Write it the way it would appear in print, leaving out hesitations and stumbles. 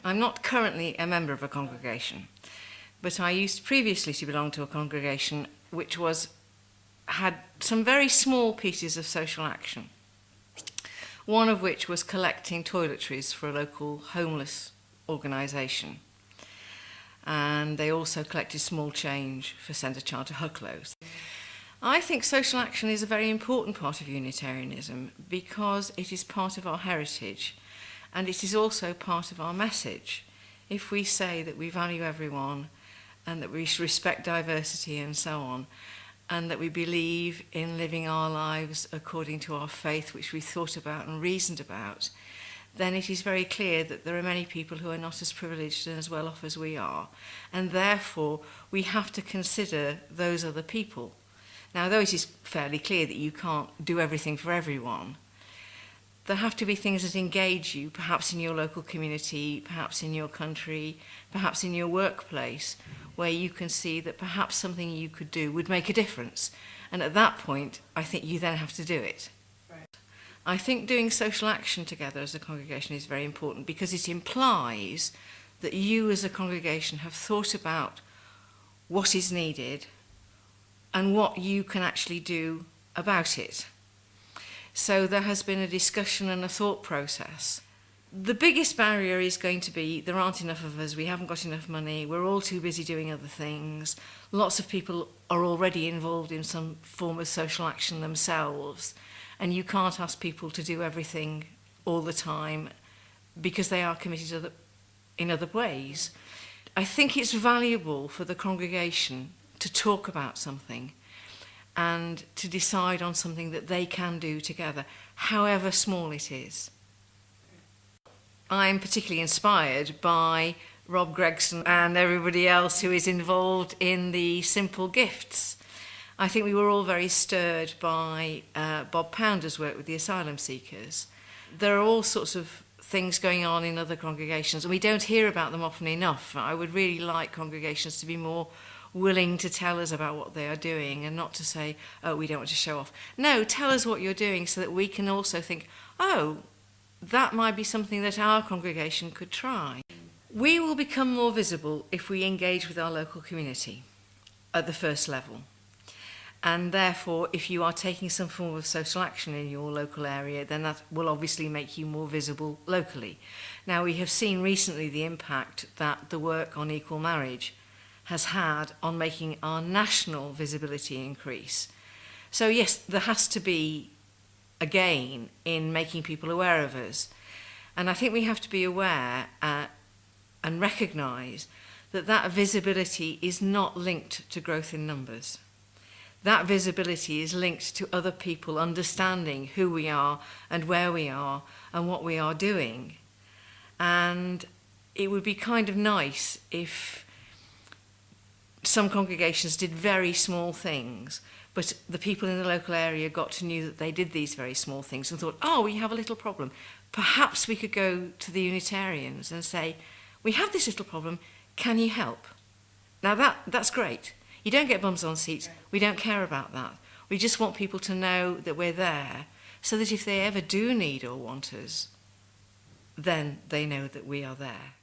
I'm not currently a member of a congregation, but I used previously to belong to a congregation which had some very small pieces of social action. One of which was collecting toiletries for a local homeless organisation. And they also collected small change for Centre Charter Hucklows. I think social action is a very important part of Unitarianism because it is part of our heritage and it is also part of our message. If we say that we value everyone and that we respect diversity and so on, and that we believe in living our lives according to our faith, which we thought about and reasoned about, then it is very clear that there are many people who are not as privileged and as well off as we are. And therefore, we have to consider those other people. Now, though it is fairly clear that you can't do everything for everyone, there have to be things that engage you, perhaps in your local community, perhaps in your country, perhaps in your workplace, where you can see that perhaps something you could do would make a difference. And at that point, I think you then have to do it. Right. I think doing social action together as a congregation is very important because it implies that you as a congregation have thought about what is needed and what you can actually do about it. So there has been a discussion and a thought process. The biggest barrier is going to be there aren't enough of us, we haven't got enough money, we're all too busy doing other things. Lots of people are already involved in some form of social action themselves, and you can't ask people to do everything all the time because they are committed in other ways. I think it's valuable for the congregation to talk about something and to decide on something that they can do together, however small it is. I'm particularly inspired by Rob Gregson and everybody else who is involved in the simple gifts. I think we were all very stirred by Bob Pounder's work with the asylum seekers. There are all sorts of things going on in other congregations and we don't hear about them often enough. I would really like congregations to be more willing to tell us about what they are doing and not to say, oh, we don't want to show off. No, tell us what you're doing so that we can also think, oh, that might be something that our congregation could try. We will become more visible if we engage with our local community at the first level. And therefore, if you are taking some form of social action in your local area, then that will obviously make you more visible locally. Now, we have seen recently the impact that the work on equal marriage has had on making our national visibility increase. So yes, there has to be a gain in making people aware of us. And I think we have to be aware and recognise that that visibility is not linked to growth in numbers. That visibility is linked to other people understanding who we are and where we are and what we are doing. And it would be kind of nice if some congregations did very small things, but the people in the local area got to know that they did these very small things and thought, oh, we have a little problem. Perhaps we could go to the Unitarians and say, we have this little problem, can you help? Now that's great. You don't get bums on seats. We don't care about that. We just want people to know that we're there so that if they ever do need or want us, then they know that we are there.